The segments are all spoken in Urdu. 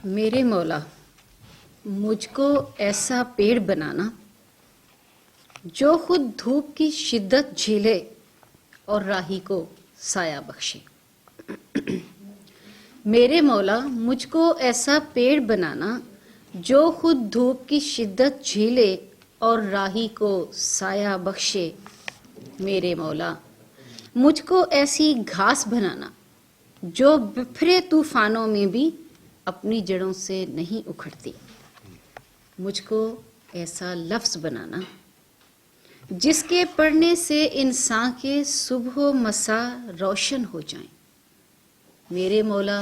میرے مولا مجھ کو ایسا پیڑ بنانا جو خود دھوپ کی شدت جھیلے اور راہی کو سایہ بخشے. میرے مولا مجھ کو ایسا پیڑ بنانا جو خود دھوپ کی شدت جھیلے اور راہی کو سایہ بخشے. میرے مولا مجھ کو ایسی گھاس بنانا جو بپھرے طوفانوں میں بھی اپنی جڑوں سے نہیں اکھڑتی. مجھ کو ایسا لفظ بنانا جس کے پڑھنے سے انسان کے صبح و مساء روشن ہو جائیں. میرے مولا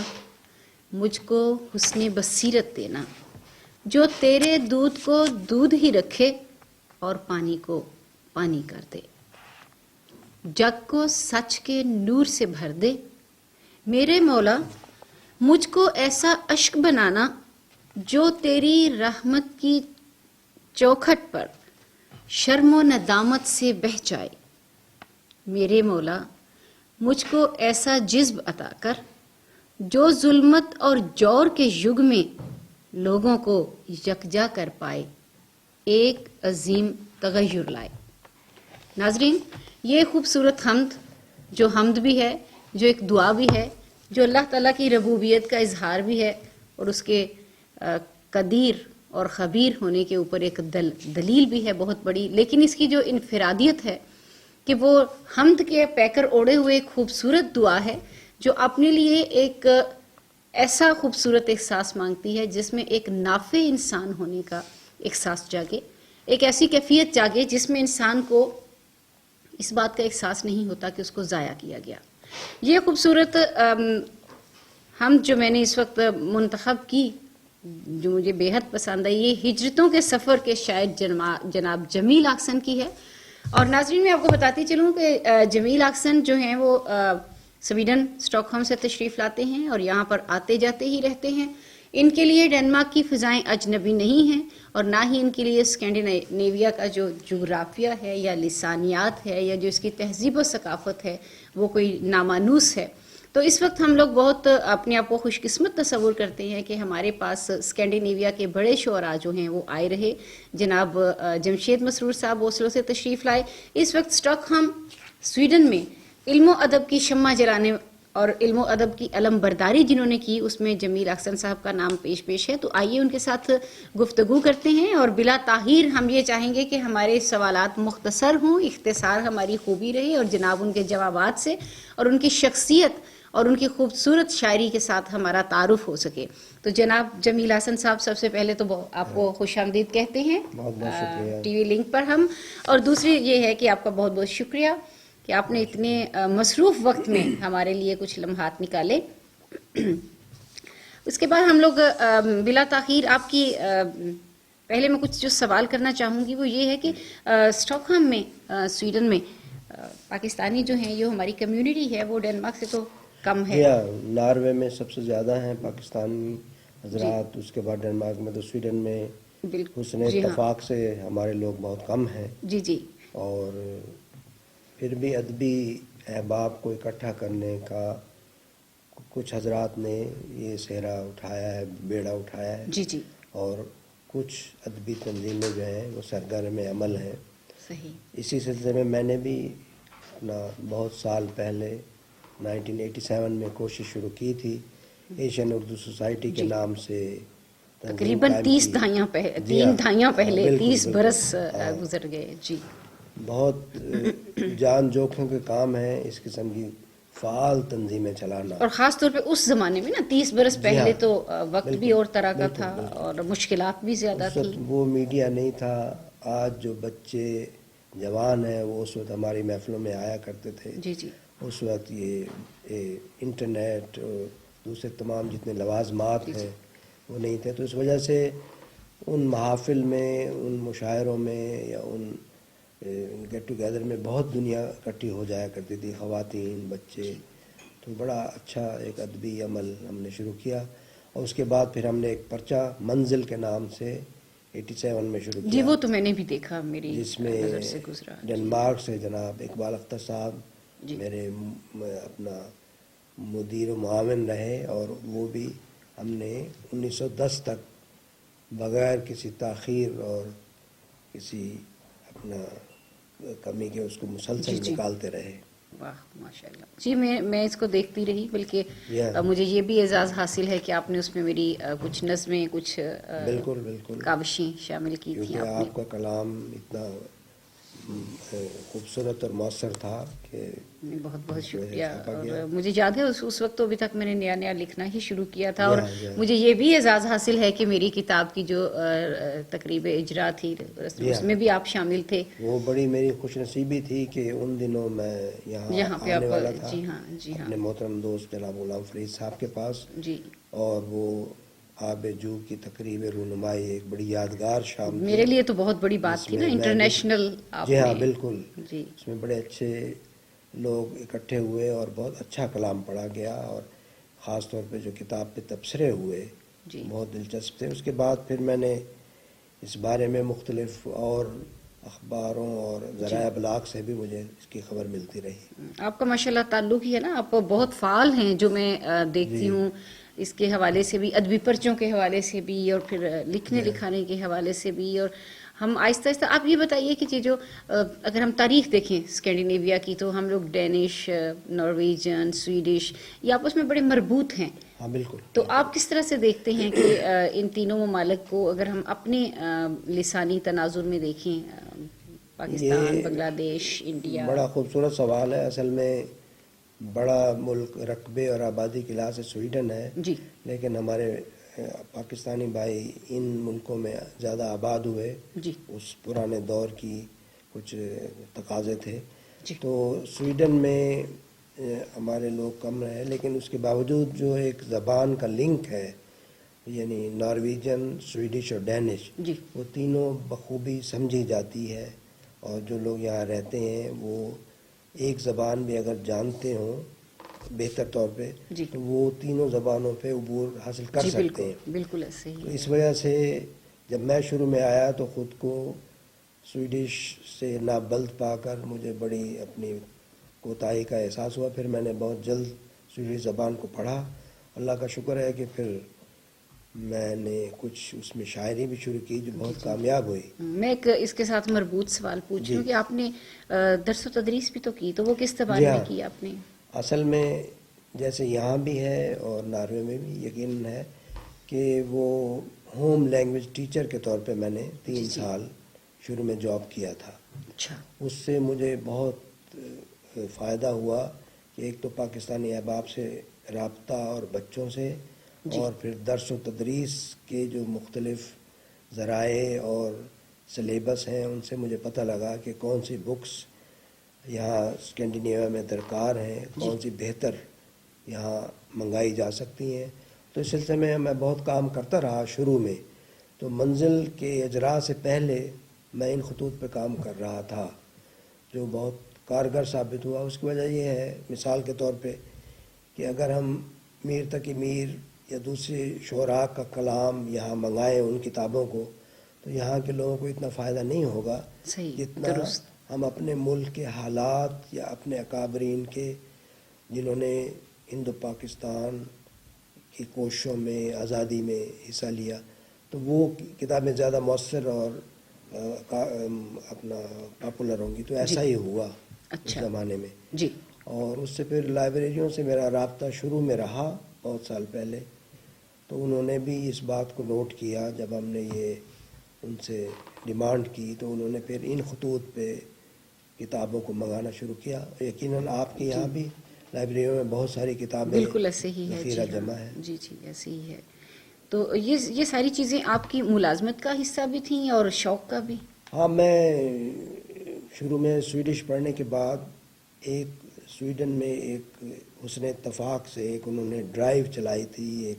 مجھ کو حسن بصیرت دینا جو تیرے دودھ کو دودھ ہی رکھے اور پانی کو پانی کر دے. جگ کو سچ کے نور سے بھر دے. میرے مولا مجھ کو ایسا اشک بنانا جو تیری رحمت کی چوکھٹ پر شرم و ندامت سے بہہ جائے. میرے مولا مجھ کو ایسا جذب عطا کر جو ظلمت اور جور کے یگ میں لوگوں کو یکجا کر پائے، ایک عظیم تغیر لائے. ناظرین، یہ خوبصورت حمد جو حمد بھی ہے، جو ایک دعا بھی ہے، جو اللہ تعالیٰ کی ربوبیت کا اظہار بھی ہے اور اس کے قدیر اور خبیر ہونے کے اوپر ایک دلیل بھی ہے بہت بڑی. لیکن اس کی جو انفرادیت ہے کہ وہ حمد کے پیکر اوڑے ہوئے ایک خوبصورت دعا ہے جو اپنے لیے ایک ایسا خوبصورت احساس مانگتی ہے جس میں ایک نافع انسان ہونے کا احساس جاگے، ایک ایسی کیفیت جاگے جس میں انسان کو اس بات کا احساس نہیں ہوتا کہ اس کو ضائع کیا گیا. یہ خوبصورت حمد جو میں نے اس وقت منتخب کی، جو مجھے بے حد پسند ہے، یہ ہجرتوں کے سفر کے شاعر جناب جمیل احسن کی ہے. اور ناظرین، میں آپ کو بتاتی چلوں کہ جمیل احسن جو ہیں وہ سویڈن اسٹاک ہوم سے تشریف لاتے ہیں اور یہاں پر آتے جاتے ہی رہتے ہیں. ان کے لیے ڈنمارک کی فضائیں اجنبی نہیں ہیں اور نہ ہی ان کے لیے اسکینڈینیویا کا جو جغرافیہ ہے یا لسانیات ہے یا جو اس کی تہذیب و ثقافت ہے وہ کوئی نامانوس ہے. تو اس وقت ہم لوگ بہت اپنے آپ کو خوش قسمت تصور کرتے ہیں کہ ہمارے پاس اسکینڈینیویا کے بڑے شعراء جو ہیں وہ آئے رہے. جناب جمشید مسرور صاحب اوسلو سے تشریف لائے. اس وقت اسٹاک ہوم سویڈن میں علم و ادب کی شمع جلانے اور علم و ادب کی علم برداری جنہوں نے کی، اس میں جمیل احسن صاحب کا نام پیش ہے. تو آئیے ان کے ساتھ گفتگو کرتے ہیں اور بلا تاخیر ہم یہ چاہیں گے کہ ہمارے سوالات مختصر ہوں، اختصار ہماری خوبی رہے اور جناب ان کے جوابات سے اور ان کی شخصیت اور ان کی خوبصورت شاعری کے ساتھ ہمارا تعارف ہو سکے. تو جناب جمیل احسن صاحب، سب سے پہلے تو آپ کو خوش آمدید کہتے ہیں ٹی وی لنک پر ہم. اور دوسری یہ ہے کہ آپ کا بہت بہت شکریہ کہ آپ نے اتنے مصروف وقت میں ہمارے لیے کچھ لمحات نکالے. اس کے بعد ہم لوگ بلا تاخیر آپ کی پہلے میں کچھ جو سوال کرنا چاہوں گی وہ یہ ہے کہ اسٹاک ہوم میں سویڈن میں پاکستانی جو ہیں، جو ہماری کمیونٹی ہے وہ ڈنمارک سے تو کم ہے. ناروے میں سب سے زیادہ ہیں پاکستانی حضرات، اس کے بعد ڈنمارک میں، تو سویڈن میں حسن اتفاق سے ہمارے لوگ بہت کم ہیں. جی اور پھر بھی ادبی احباب کو اکٹھا کرنے کا کچھ حضرات نے یہ سہرا اٹھایا ہے، بیڑا اٹھایا ہے. جی اور کچھ ادبی تنظیمیں جو ہیں وہ سرگرم عمل ہیں. صحیح. اسی سلسلے میں میں نے بھی اپنا بہت سال پہلے 1987 میں کوشش شروع کی تھی ایشین اردو سوسائٹی کے نام سے. تقریباً 30 دہائیاں پہلے 30 برس گزر گئے. جی، بہت جان جوکھوں کے کام ہیں اس قسم کی فعال تنظیمیں چلانا، اور خاص طور پہ اس زمانے میں نا 30 برس پہلے تو وقت بھی اور طرح کا تھا اور مشکلات بھی زیادہ اس وقت تھی. وہ میڈیا نہیں تھا. آج جو بچے جوان ہیں وہ اس وقت ہماری محفلوں میں آیا کرتے تھے. جی اس وقت یہ انٹرنیٹ اور دوسرے تمام جتنے لوازمات ہیں وہ نہیں تھے. تو اس وجہ سے ان محافل میں، ان مشاعروں میں یا ان گیٹ ٹوگیدر میں بہت دنیا اکٹھی ہو جایا کرتی تھی، خواتین، بچے. تو بڑا اچھا ایک ادبی عمل ہم نے شروع کیا. اور اس کے بعد پھر ہم نے ایک پرچہ منزل کے نام سے 87 میں شروع کیا. جی، وہ تو میں نے بھی دیکھا، میری جس میں نظر سے گزرا. ڈنمارک سے جناب اقبال اختر صاحب میرے اپنا مدیر و معاون رہے اور وہ بھی ہم نے 1910 تک بغیر کسی تاخیر اور کسی اپنا کمی کے اس کو مسلسل جی، جی. نکالتے رہے. واہ ماشاء اللہ. جی میں اس کو دیکھتی رہی، بلکہ Yeah. مجھے یہ بھی اعزاز حاصل ہے کہ آپ نے اس میں میری کچھ نظمیں، کچھ بالکل بالکل، کاوشیں شامل کی تھیں کیونکہ آپ نے. آپ کا کلام اتنا خوبصورت اور مؤثر تھا کہ بہت بہت اس میں شکریہ. چھاپا اور گیا. مجھے یاد ہے اس وقت تو ابھی تک میں نے نیا نیا لکھنا ہی شروع کیا تھا، اور Yeah. مجھے یہ بھی اعزاز حاصل ہے کہ میری کتاب کی جو تقریب اجرا تھی اس میں بھی آپ شامل تھے. وہ بڑی میری خوش نصیبی تھی کہ ان دنوں میں یہاں پہ آنے آپ. والا تھا جی ہاں، جی ہاں. اپنے محترم دوست جناب غلام فرید صاحب کے پاس، جی. اور وہ آب جو کی تقریب رونمائی ایک بڑی یادگار شام تھی. میرے لیے تو بہت بڑی بات جس تھی نا، میں میں بھی، انٹرنیشنل آپ جی ہاں نے. بالکل، جی. اس میں بڑے اچھے لوگ اکٹھے ہوئے اور بہت اچھا کلام پڑھا گیا، اور خاص طور پہ جو کتاب پہ تبصرے ہوئے جی. بہت دلچسپ تھے. اس کے بعد پھر میں نے اس بارے میں مختلف اور اخباروں اور ذرائع ابلاغ سے بھی مجھے اس کی خبر ملتی رہی. آپ کا ماشاءاللہ تعلق ہی ہے نا، آپ بہت فعال ہیں جو میں دیکھتی جی. ہوں، اس کے حوالے سے بھی، ادبی پرچوں کے حوالے سے بھی، اور پھر لکھنے جی. لکھانے کے حوالے سے بھی. اور ہم آہستہ آہستہ، آپ یہ بتائیے کہ یہ جو اگر ہم تاریخ دیکھیں اسکینڈینیویا کی، تو ہم لوگ ڈینش، نارویجن، سویڈش، یہ آپس میں بڑے مربوط ہیں. ہاں بالکل. تو آپ کس طرح سے دیکھتے ہیں کہ ان تینوں ممالک کو اگر ہم اپنے لسانی تناظر میں دیکھیں، پاکستان، یہ بنگلہ دیش، انڈیا؟ بڑا خوبصورت سوال ہے. اصل میں بڑا ملک رقبے اور آبادی کے لحاظ سے سویڈن ہے، جی. لیکن ہمارے پاکستانی بھائی ان ملکوں میں زیادہ آباد ہوئے. جی. اس پرانے دور کی کچھ تقاضے تھے. جی. تو سویڈن میں ہمارے لوگ کم رہے، لیکن اس کے باوجود جو ایک زبان کا لنک ہے، یعنی نارویجن، سویڈش اور ڈینش، جی. وہ تینوں بخوبی سمجھی جاتی ہے. اور جو لوگ یہاں رہتے ہیں وہ ایک زبان بھی اگر جانتے ہوں بہتر طور پہ، جی. تو وہ تینوں زبانوں پہ عبور حاصل کر جی سکتے بالکل ہیں. بالکل ایسے تو ہی اس ہے. وجہ سے جب میں شروع میں آیا تو خود کو سویڈش سے نابلد پا کر مجھے بڑی اپنی کوتاہی کا احساس ہوا. پھر میں نے بہت جلد سویڈش زبان کو پڑھا. اللہ کا شکر ہے کہ پھر میں نے کچھ اس میں شاعری بھی شروع کی جو بہت کامیاب ہوئی. میں ایک اس کے ساتھ مربوط سوال پوچھ رہی ہوں کہ آپ نے درس و تدریس بھی تو کی، تو وہ کس جی زبان میں ہاں، کی آپ نے؟ اصل میں جیسے یہاں بھی ہے اور ناروے میں بھی یقیناً ہے کہ وہ ہوم لینگویج ٹیچر کے طور پہ میں نے 3 سال شروع میں جاب کیا تھا. اچھا. اس سے مجھے بہت فائدہ ہوا کہ ایک تو پاکستانی احباب سے رابطہ اور بچوں سے، اور پھر درس و تدریس کے جو مختلف ذرائع اور سلیبس ہیں ان سے مجھے پتہ لگا کہ کون سی بکس یہاں اسکینڈینیویا میں درکار ہیں، کون سی بہتر یہاں منگائی جا سکتی ہیں. تو اس سلسلے میں میں بہت کام کرتا رہا شروع میں. تو منزل کے اجرا سے پہلے میں ان خطوط پہ کام کر رہا تھا جو بہت کارگر ثابت ہوا. اس کی وجہ یہ ہے، مثال کے طور پہ، کہ اگر ہم میر تقی میر یا دوسرے شعراء کا کلام یہاں منگائیں ان کتابوں کو، تو یہاں کے لوگوں کو اتنا فائدہ نہیں ہوگا صحیح، جتنا درست. ہم اپنے ملک کے حالات یا اپنے اکابرین کے، جنہوں نے ہند و پاکستان کی کوششوں میں، آزادی میں حصہ لیا، تو وہ کتابیں زیادہ مؤثر اور اپنا پاپولر ہوں گی. تو ایسا ہی ہوا اس اچھا. زمانے میں. جی. اور اس سے پھر لائبریریوں سے میرا رابطہ شروع میں رہا بہت سال پہلے. تو انہوں نے بھی اس بات کو نوٹ کیا جب ہم نے یہ ان سے ڈیمانڈ کی، تو انہوں نے پھر ان خطوط پہ کتابوں کو منگانا شروع کیا. یقیناً آپ کے یہاں بھی لائبریریوں میں بہت ساری کتابیں بالکل ایسے ہی ہے. ذخیرہ جمع ہے. جی جی ایسے ہی ہے. تو یہ ساری چیزیں آپ کی ملازمت کا حصہ بھی تھیں اور شوق کا بھی؟ ہاں، میں شروع میں سویڈش پڑھنے کے بعد ایک سویڈن میں ایک حسن اتفاق سے ایک انہوں نے ڈرائیو چلائی تھی، ایک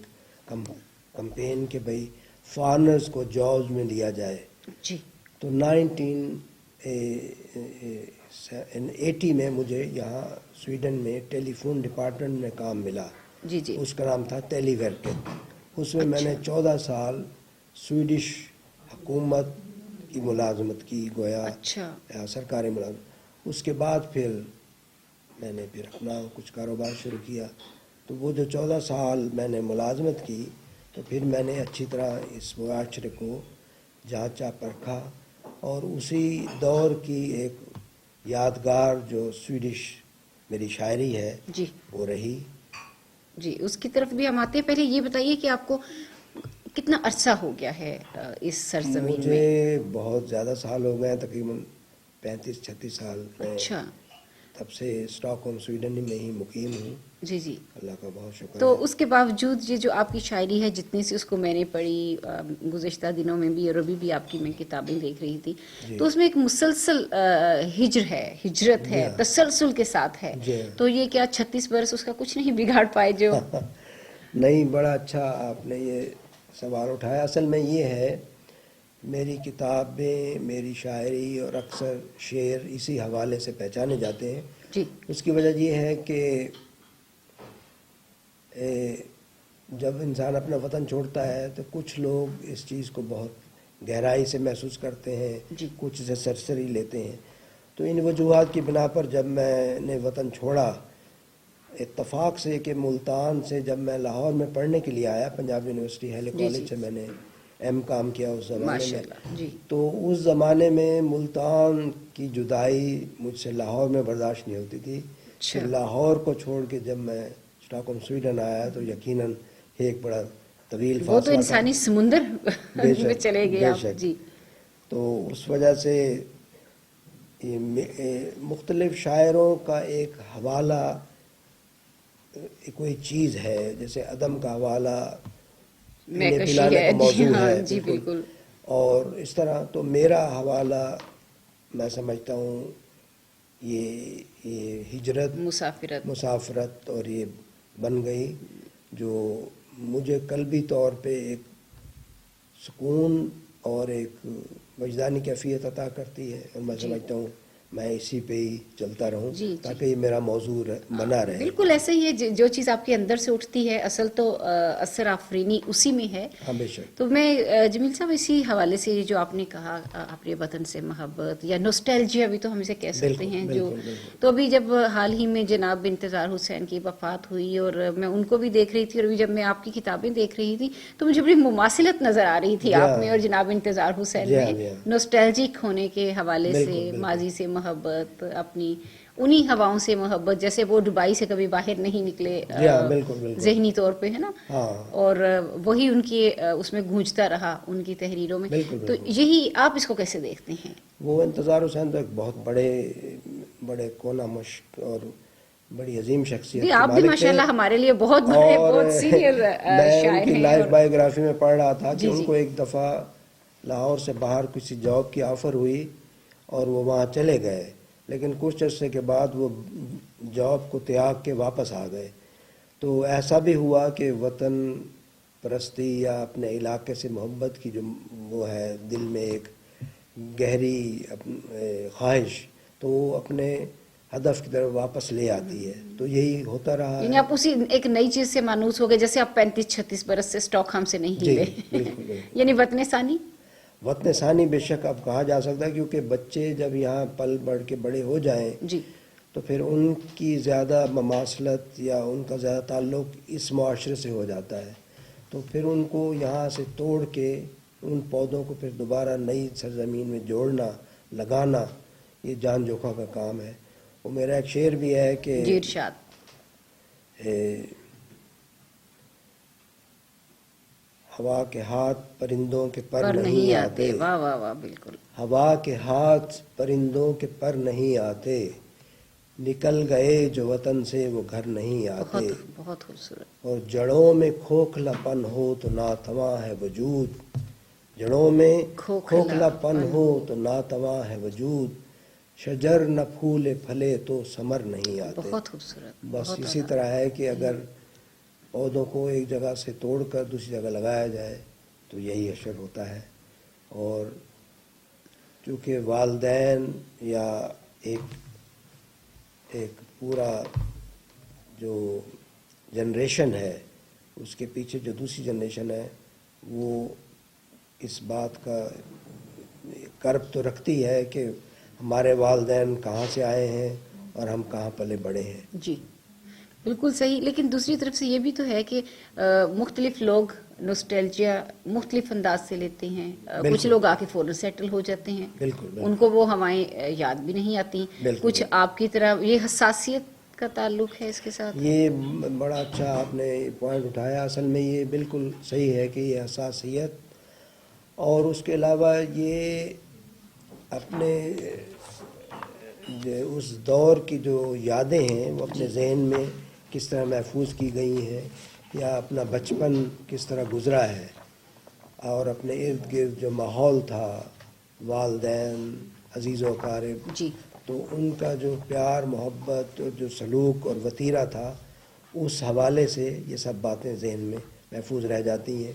کمپین کہ بھئی فارنرز کو جابز میں لیا جائے. جی. تو 1980 میں مجھے یہاں سویڈن میں ٹیلی فون ڈپارٹمنٹ میں کام ملا. جی. جی. اس کا نام تھا ٹیلی ورکٹ. اس میں میں نے 14 سال سویڈش حکومت کی ملازمت کی، گویا اچھا. سرکاری ملازمت. اس کے بعد پھر میں نے اپنا کچھ کاروبار شروع کیا. تو وہ جو 14 سال میں نے ملازمت کی، تو پھر میں نے اچھی طرح اس معاشرے کو جانچا پرکھا اور اسی دور کی ایک یادگار جو سویڈش میری شاعری ہے جی وہ رہی. جی، اس کی طرف بھی ہم آتے ہیں. پہلے یہ بتائیے کہ آپ کو کتنا عرصہ ہو گیا ہے اس سرزمین میں؟ مجھے بہت زیادہ سال ہو گئے ہیں، تقریباً 35-36 سال. میں اچھا. تب سے اسٹاک ہوم سویڈن میں ہی مقیم ہوں. جی جی. اللہ کا بہت شکر تو ہے. اس کے باوجود یہ جو آپ کی شاعری ہے جتنی سی اس کو میں نے پڑھی گزشتہ دنوں میں بھی اور ابھی بھی آپ کی میں کتابیں دیکھ رہی تھی جی. تو اس میں ایک مسلسل ہجر ہے، ہجرت ہے، جی ہاں. تسلسل کے ساتھ ہے. جی. تو یہ کیا 36 برس اس کا کچھ نہیں بگاڑ پائے جو؟ نہیں، بڑا اچھا آپ نے یہ سوال اٹھایا. اصل میں یہ ہے، میری کتابیں، میری شاعری اور اکثر شعر اسی حوالے سے پہچانے جاتے ہیں. جی. اس کی وجہ یہ ہے کہ جب انسان اپنا وطن چھوڑتا ہے تو کچھ لوگ اس چیز کو بہت گہرائی سے محسوس کرتے ہیں، جی. کچھ اسے سرسری لیتے ہیں. تو ان وجوہات کی بنا پر جب میں نے وطن چھوڑا، اتفاق سے کہ ملتان سے جب میں لاہور میں پڑھنے کے لیے آیا، پنجاب یونیورسٹی ہیلی جی. کالج سے میں نے ایم کام کیا اس زمانے ماشاء میں. اللہ. جی. تو اس زمانے میں ملتان کی جدائی مجھ سے لاہور میں برداشت نہیں ہوتی تھی. اچھا. پھر لاہور کو چھوڑ کے جب میں اسٹاک ہوم سویڈن آیا تو یقیناً ایک بڑا طویل فاصلہ وہ تو انسانی سمندر بے میں شک، چلے گئے بے آپ. شک. جی. تو اس وجہ سے مختلف شاعروں کا ایک حوالہ کوئی چیز ہے، جیسے عدم کا حوالہ پینے میکشی پلانے ہے. کا جی موضوع ہاں. ہے. جی بالکل. اور اس طرح تو میرا حوالہ میں سمجھتا ہوں یہ ہجرت، مسافرت اور یہ بن گئی جو مجھے قلبی طور پہ ایک سکون اور ایک وجدانی کیفیت عطا کرتی ہے. اور میں سمجھتا ہوں میں اسی پہ ہی چلتا رہوں تاکہ یہ میرا موضوع بنا رہے. بالکل ایسے ہی ہے، جو چیز آپ کے اندر سے اٹھتی ہے اصل تو اثر آفرینی اسی میں ہے. ہاں بے شک. تو میں جمیل صاحب اسی حوالے سے جو آپ نے کہا اپنے وطن سے محبت یا نوسٹیلجیا بھی تو ہم اسے کہہ سکتے ہیں جو تو ابھی جب حال ہی میں جناب انتظار حسین کی وفات ہوئی اور میں ان کو بھی دیکھ رہی تھی اور ابھی جب میں آپ کی کتابیں دیکھ رہی تھی تو مجھے بڑی مماثلت نظر آ رہی تھی آپ میں اور جناب انتظار حسین میں، نوسٹیلجک ہونے کے حوالے سے، ماضی سے محبت، اپنی انہی ہواؤں سے محبت، جیسے وہ دبئی سے کبھی باہر نہیں نکلے ذہنی طور پہ ہے نا، اور وہی ان کی اس میں گونجتا رہا ان کی تحریروں میں. تو یہی آپ اس کو کیسے دیکھتے ہیں؟ وہ انتظار حسین تو ایک بہت بڑے کونا مشق اور بڑی عظیم شخصیت کے آپ بھی مالک تھے. ماشاءاللہ ہمارے لیے بہت بڑے، بہت سینئر میں ان کی لائف بایوگرافی میں پڑھ رہا تھا کہ ان کو ایک دفعہ لاہور سے باہر کسی جاب کی آفر ہوئی اور وہ وہاں چلے گئے، لیکن کچھ عرصے کے بعد وہ جاب کو تیاگ کے واپس آ گئے. تو ایسا بھی ہوا کہ وطن پرستی یا اپنے علاقے سے محبت کی جو وہ ہے دل میں ایک گہری خواہش، تو وہ اپنے ہدف کی طرف واپس لے آتی ہے. تو یہی ہوتا رہا ہے. یعنی آپ اسی ایک نئی چیز سے مانوس ہو گئے، جیسے آپ 35-36 برس سے اسٹاک ہوم سے نہیں ہلے. بالکل. یعنی وطن ثانی بے شک اب کہا جا سکتا ہے، کیونکہ بچے جب یہاں پل بڑھ کے بڑے ہو جائیں تو پھر ان کی زیادہ مماثلت یا ان کا زیادہ تعلق اس معاشرے سے ہو جاتا ہے. تو پھر ان کو یہاں سے توڑ کے ان پودوں کو پھر دوبارہ نئی سرزمین میں جوڑنا، لگانا، یہ جان جوکھا کا کام ہے. وہ میرا ایک شعر بھی ہے کہ ارشاد ہوا کے ہاتھ پرندوں کے پر نہیں آتے. واہ واہ واہ. بالکل. ہوا کے ہاتھ پرندوں کے پر نہیں آتے، نکل گئے جو وطن سے وہ گھر نہیں آتے. بہت خوبصورت. اور جڑوں میں کھوکھلا پن ہو تو ناتواں ہے وجود، جڑوں میں کھوکھلا پن ہو تو ناتواں ہے وجود، شجر نہ پھولے پھلے تو ثمر نہیں آتے. بہت خوبصورت. بس اسی طرح ہے کہ اگر پودوں کو ایک جگہ سے توڑ کر دوسری جگہ لگایا جائے تو یہی حشر ہوتا ہے. اور چونکہ والدین یا ایک پورا جو جنریشن ہے اس کے پیچھے جو دوسری جنریشن ہے وہ اس بات کا کرب تو رکھتی ہے کہ ہمارے والدین کہاں سے آئے ہیں اور ہم کہاں پلے بڑے ہیں. جی بالکل صحیح. لیکن دوسری طرف سے یہ بھی تو ہے کہ مختلف لوگ نوسٹیلجیا مختلف انداز سے لیتے ہیں. کچھ لوگ آ کے فوراً سیٹل ہو جاتے ہیں, ان کو وہ ہوائیں یاد بھی نہیں آتی. کچھ آپ کی طرح یہ حساسیت کا تعلق ہے اس کے ساتھ. یہ بڑا اچھا آپ نے پوائنٹ اٹھایا. اصل میں یہ بالکل صحیح ہے کہ یہ حساسیت اور اس کے علاوہ یہ اپنے اس دور کی جو یادیں ہیں وہ اپنے ذہن میں کس طرح محفوظ کی گئی ہیں, یا اپنا بچپن کس طرح گزرا ہے, اور اپنے ارد گرد جو ماحول تھا, والدین, عزیز و اقارب, جی تو ان کا جو پیار محبت جو سلوک اور وتیرہ تھا, اس حوالے سے یہ سب باتیں ذہن میں محفوظ رہ جاتی ہیں.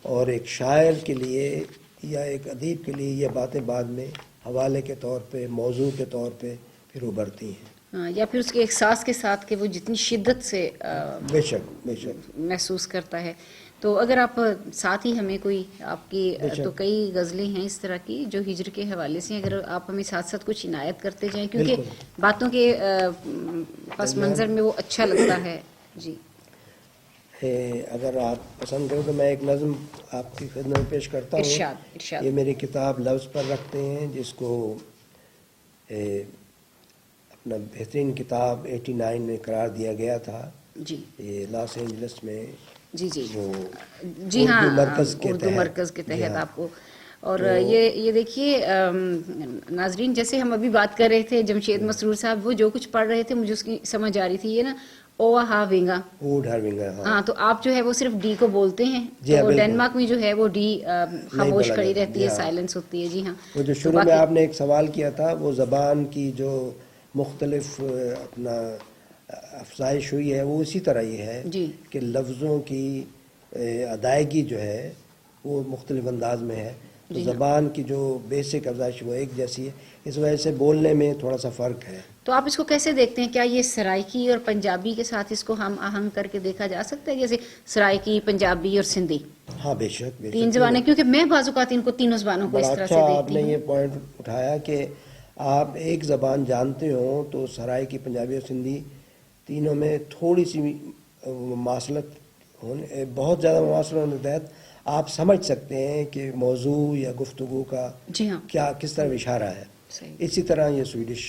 اور ایک شاعر کے لیے یا ایک ادیب کے لیے یہ باتیں بعد میں حوالے کے طور پہ, موضوع کے طور پہ پھر ابھرتی ہیں. یا پھر اس کے احساس کے ساتھ کہ وہ جتنی شدت سے بے شک محسوس کرتا ہے. تو اگر آپ ساتھ ہی ہمیں کوئی آپ کی تو کئی غزلیں ہیں اس طرح کی جو ہجر کے حوالے سے, اگر آپ ہمیں ساتھ ساتھ کچھ عنایت کرتے جائیں, کیونکہ باتوں کے پس منظر میں وہ اچھا لگتا ہے. جی اگر آپ پسند کریں تو میں ایک نظم آپ کی خدمت میں پیش کرتا ہوں. ارشاد. یہ میری کتاب لفظ پر رکھتے ہیں, جس کو اپنا بہترین کتاب 89 میں قرار دیا گیا تھا. جی یہ لاس اینجلس میں جی وہ ہاں اردو مرکز کے تحت آپ کو. اور یہ دیکھیے ناظرین, جیسے ہم ابھی بات کر رہے تھے جمشید مسرور صاحب, وہ جو کچھ پڑھ رہے تھے مجھے اس کی سمجھ آ رہی تھی, یہ نا اووا ہا ونگا, ہاں, تو آپ جو ہے وہ صرف ڈی کو بولتے ہیں. تو ڈینمارک میں جو ہے وہ ڈی خاموش کھڑی رہتی ہے, سائلنس ہوتی ہے. جی ہاں, وہ جو شروع میں آپ نے ایک سوال کیا تھا, وہ زبان کی جو مختلف اپنا افزائش ہوئی ہے وہ اسی طرح یہ ہے کہ لفظوں کی ادائیگی جو ہے وہ مختلف انداز میں ہے. تو زبان کی جو بیسک افزائش وہ ایک جیسی ہے, اس وجہ سے بولنے میں تھوڑا سا فرق ہے. تو آپ اس کو کیسے دیکھتے ہیں؟ کیا یہ سرائکی اور پنجابی کے ساتھ اس کو ہم آہنگ کر کے دیکھا جا سکتا ہے, جیسے سرائکی, پنجابی اور سندھی؟ ہاں بے شک, تین زبانیں, کیونکہ میں بعض اوقات ان کو تینوں زبانوں کو اس طرح سے دیکھتی ہوں. آپ نے یہ پوائنٹ اٹھایا کہ آپ ایک زبان جانتے ہوں تو سرائکی, پنجابی اور سندھی تینوں میں تھوڑی سی مماثلت ہونے, بہت زیادہ مماثلت ہونے کے تحت آپ سمجھ سکتے ہیں کہ موضوع یا گفتگو کا کیا کس طرح اشارہ ہے. اسی طرح یہ سویڈش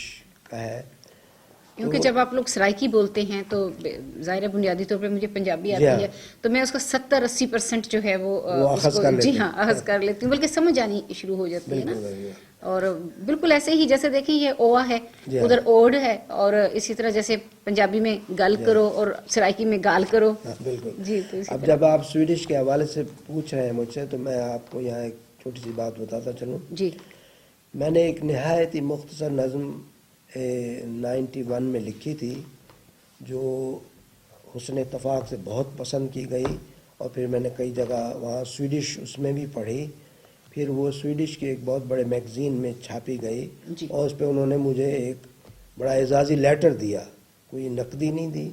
کا ہے, کیونکہ جب آپ لوگ سرائکی بولتے ہیں تو ظاہر ہے بنیادی طور پہ مجھے پنجابی آتی ہے, تو میں اس کا 70-80% جو ہے وہ اخذ کر لیتی ہوں, بلکہ سمجھ آنی شروع ہو جاتی ہے نا. اور بالکل ایسے ہی جیسے دیکھیں یہ اووا ہے, ادھر اوڑ ہے, اور اسی طرح جیسے پنجابی میں گل کرو اور سرائکی میں گال کرو. بالکل. جی, اب جب آپ سویڈش کے حوالے سے پوچھ رہے ہیں مجھ سے, تو میں آپ کو یہاں ایک چھوٹی سی بات بتاتا چلوں. جی, میں نے ایک نہایت ہی مختصر نظم 91 میں لکھی تھی, جو حسن اتفاق سے بہت پسند کی گئی, اور پھر میں نے کئی جگہ وہاں سویڈش اس میں بھی پڑھی. پھر وہ سویڈش کے ایک بہت بڑے میگزین میں چھاپی گئی, اور اس پہ انہوں نے مجھے ایک بڑا اعزازی لیٹر دیا, کوئی نقدی نہیں دی,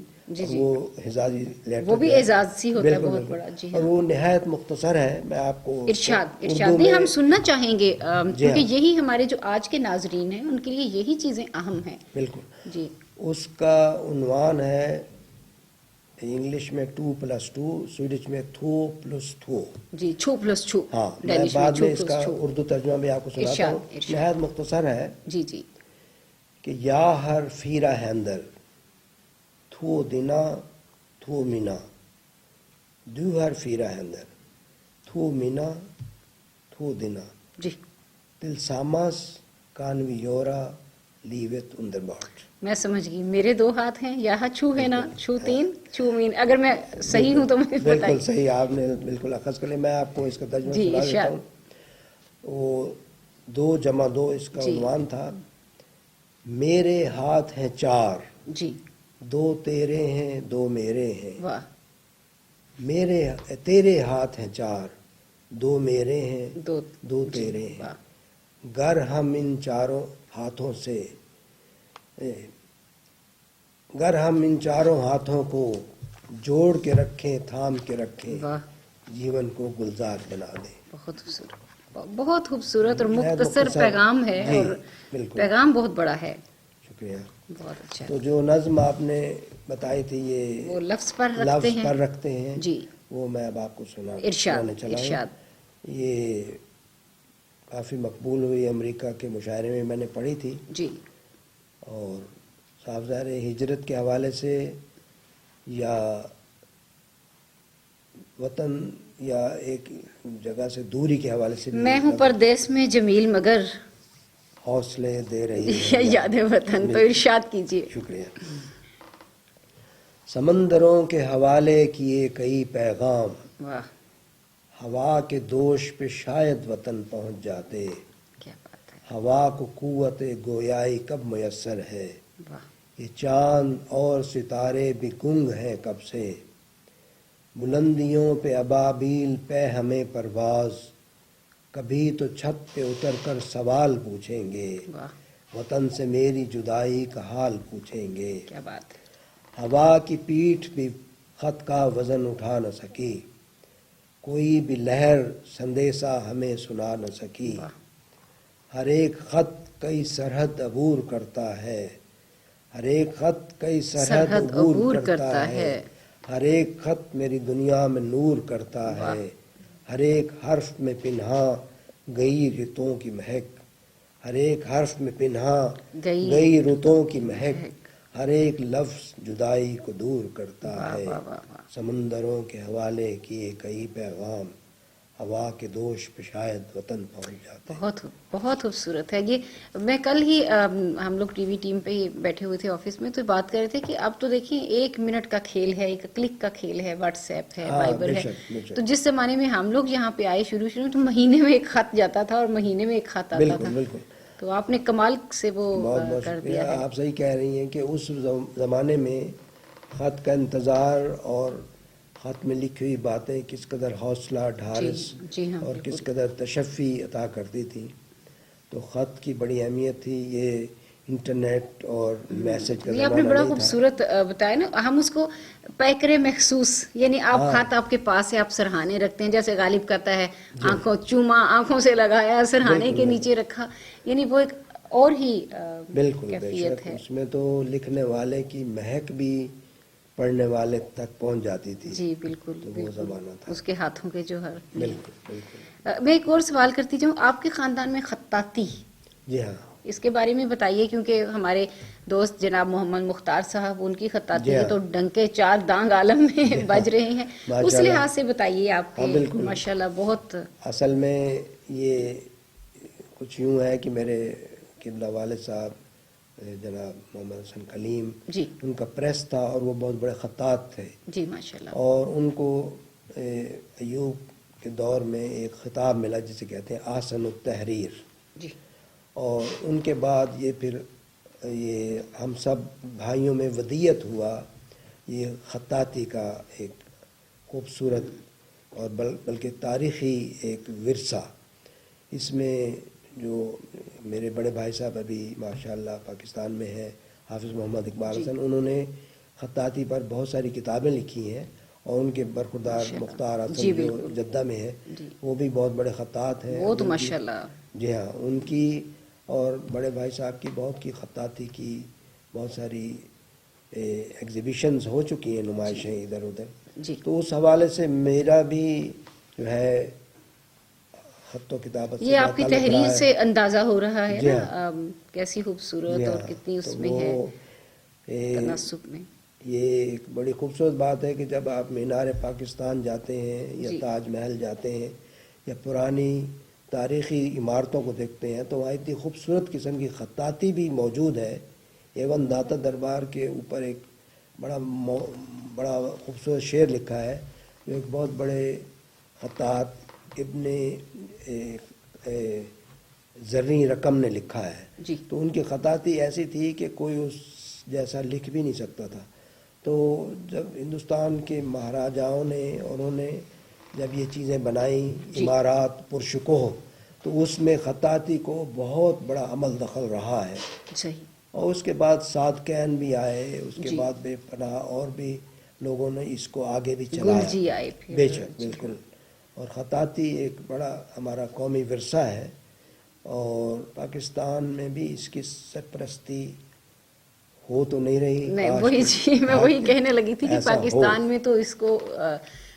وہ اعزازی لیٹر, وہ بھی اعزاز سی ہوتا ہے بہت بڑا. جی, اور وہ نہایت مختصر ہے. میں آپ کو ارشاد نہیں, ہم سننا چاہیں گے, کیونکہ یہی ہمارے جو آج کے ناظرین ہیں ان کے لیے یہی چیزیں اہم ہیں. بالکل. جی, اس کا عنوان ہے انگلش میں 2+2, سویڈش میں 2+2. جی, 2+2. ہاں, میں بعد میں اس کا اردو ترجمہ بھی آپ کو سناتا ہوں. نہایت مختصر ہے. جی جی, کہ یا ہر فیرا ہیندر تھو دینا تھو مینا, دو ہر فیرا ہیندر تھو مینا تھو دینا. جی, دل ساماس کانوی یورا لیوت اندر باٹ. میں سمجھ گئی, میرے 2 ہاتھ ہیں, یہاں چھو ہے نا, چھو 3, چھو مین. اگر میں صحیح ہوں تو مجھے بتائیے. بالکل صحیح, آپ نے بالکل اخذ کر لیا. میں آپ کو اس کا ترجمہ سنا دیتا ہوں. وہ 2+2 اس کا عنوان تھا. میرے ہاتھ ہیں 4, جی, 2 تیرے ہیں 2 میرے ہیں. واہ. تیرے ہاتھ ہیں 4, 2 میرے ہیں 2 تیرے ہیں. گر ہم ان چاروں ہاتھوں سے, گر ہم ان چاروں ہاتھوں کو جوڑ کے رکھیں, تھام کے رکھیں, جیون کو گلزار بنا دیں. بہت خوبصورت, بہت خوبصورت اور مختصر پیغام ہے, اور پیغام بہت بڑا ہے. شکریہ. بہت اچھا. تو جو نظم آپ نے بتائی تھی یہ وہ لفظ پر رکھتے لفظ ہیں پر رکھتے ہیں جی. وہ میں اب آپ کو سنانے ارشاد چلا ہوں. ارشاد. یہ کافی مقبول ہوئی، امریکہ کے مشاعرے میں میں نے پڑھی تھی. جی. اور صاف ظاہر ہے ہجرت کے حوالے سے یا وطن یا ایک جگہ سے دوری کے حوالے سے بھی میں ہوں پردیس میں جمیل مگر حوصلے دے رہی ہے یاد وطن. تو ارشاد کیجیے. شکریہ. سمندروں کے حوالے کیے کئی پیغام، واہ ہوا کے دوش پہ شاید وطن پہنچ جاتے. کیا بات ہے. ہوا کو قوت گویائی کب میسر ہے، واہ. یہ چاند اور ستارے بھی گنگ ہیں کب سے. بلندیوں پہ ابابیل پہ ہمیں پرواز، کبھی تو چھت پہ اتر کر سوال پوچھیں گے. واہ وطن سے میری جدائی کا حال پوچھیں گے. کیا بات ہے. ہوا کی پیٹھ بھی خط کا وزن اٹھا نہ سکی، کوئی بھی لہر سندیسہ ہمیں سنا نہ سکی. واہ. ہر ایک خط کئی سرحد عبور کرتا ہے، ہر ایک خط کئی سرحد عبور کرتا ہے. ہر ایک خط میری دنیا میں نور کرتا ہے. ہر ایک حرف میں پنہاں گئی رتوں کی مہک، ہر ایک حرف میں پنہاں گئی رتوں کی مہک. ہر ایک لفظ جدائی کو دور کرتا ہے. سمندروں کے حوالے کیے کئی پیغام، ہوا کے دوش پہ شاید وطن پہنچ جاتے. بہت بہت خوبصورت ہے یہ. میں کل ہی ہم لوگ ٹی وی ٹیم پہ ہی بیٹھے ہوئے تھے آفس میں، تو بات کر رہے تھے کہ اب تو دیکھیں 1 منٹ کا کھیل ہے، ایک کلک کا کھیل ہے، واٹس ایپ ہے، وائبر ہے. تو جس زمانے میں ہم لوگ یہاں پہ آئے شروع میں تو مہینے میں ایک خط جاتا تھا اور مہینے میں ایک خط آتا تھا. بالکل. تو آپ نے کمال سے وہ بہت کر شکریہ. دیا ہے. آپ صحیح کہہ رہی ہیں کہ اس زمانے میں خط کا انتظار اور خط میں لکھی ہوئی باتیں کس قدر حوصلہ ڈھارس جی ہاں اور بالکل. کس قدر تشفی عطا کرتی تھی. تو خط کی بڑی اہمیت تھی. یہ انٹرنیٹ اور میسج کا یہ آپ نے زمانہ بڑا نہیں تھا. خوبصورت بتایا نا. ہم اس کو پیکرے محسوس، یعنی آپ خط آپ کے پاس ہے، آپ سرہانے رکھتے ہیں، جیسے غالب کہتا ہے آنکھوں چوما، آنکھوں سے لگایا، سرہانے کے نیچے رکھا. یعنی وہ ایک اور ہی بالکل بے کیفیت شک. ہے. اس میں تو لکھنے والے کی مہک بھی پڑھنے والے تک پہنچ جاتی تھی. جی بالکل تو وہ بالکل. زمانہ تھا. اس کے ہاتھوں کے جو ہر. بالکل. میں ایک اور سوال کرتی جاؤں، آپ کے خاندان میں خطاطی، جی ہاں. اس کے بارے میں بتائیے، کیونکہ ہمارے دوست جناب محمد مختار صاحب، ان کی خطاطی جی کے ہاں. تو ڈنکے 4 دانگ عالم میں بج رہے ہیں. اس ماشاءاللہ. لحاظ سے بتائیے آپ کے. بالکل. ماشاءاللہ بہت. اصل میں یہ کچھ یوں ہے کہ میرے قبلہ والد صاحب جناب محمد حسن کلیم، جی ان کا پریس تھا اور وہ بہت بڑے خطاط تھے. جی ماشاءاللہ. اور ان کو ایوب کے دور میں ایک خطاب ملا جسے کہتے ہیں احسن التحریر. جی. اور ان کے بعد یہ پھر یہ ہم سب بھائیوں میں ودیت ہوا یہ خطاطی کا ایک خوبصورت اور بلکہ تاریخی ایک ورثہ. اس میں جو میرے بڑے بھائی صاحب ابھی ماشاءاللہ پاکستان میں ہیں، حافظ محمد اقبال حسن، انہوں نے خطاطی پر بہت ساری کتابیں لکھی ہیں. اور ان کے برخوردار مختار حسن جو جدہ میں ہے، وہ بھی بہت بڑے خطاط ہیں. وہ تو ماشاءاللہ. جی ہاں. ان کی اور بڑے بھائی صاحب کی بہت کی خطاطی کی بہت ساری ایگزیبیشنز ہو چکی ہیں، نمائشیں ادھر ادھر. تو اس حوالے سے میرا بھی جو ہے خط و کتابت سے یہ آپ کی تحریر سے اندازہ ہو رہا ہے نا کیسی خوبصورت اور کتنی اس میں ہے تناسب میں. یہ ایک بڑی خوبصورت بات ہے کہ جب آپ مینار پاکستان جاتے ہیں یا تاج محل جاتے ہیں یا پرانی تاریخی عمارتوں کو دیکھتے ہیں تو وہاں اتنی خوبصورت قسم کی خطاطی بھی موجود ہے. ایون داتا دربار کے اوپر ایک بڑا خوبصورت شعر لکھا ہے جو ایک بہت بڑے خطاط ابن زرعی رقم نے لکھا ہے. تو ان کی خطاطی ایسی تھی کہ کوئی اس جیسا لکھ بھی نہیں سکتا تھا. تو جب ہندوستان کے مہاراجاؤں نے انہوں نے جب یہ چیزیں بنائیں عمارات پرشکوہ، تو اس میں خطاطی کو بہت بڑا عمل دخل رہا ہے. اور اس کے بعد سادقین بھی آئے، اس کے بعد بے پناہ اور بھی لوگوں نے اس کو آگے بھی چلایا. بے شک بالکل. اور خطاطی ایک بڑا ہمارا قومی ورثہ ہے اور پاکستان میں بھی اس کی سرپرستی ہو تو نہیں رہی. نہیں کاش وہی کہ جی میں وہی کہنے لگی تھی کہ ایسا ہو. پاکستان میں تو اس کو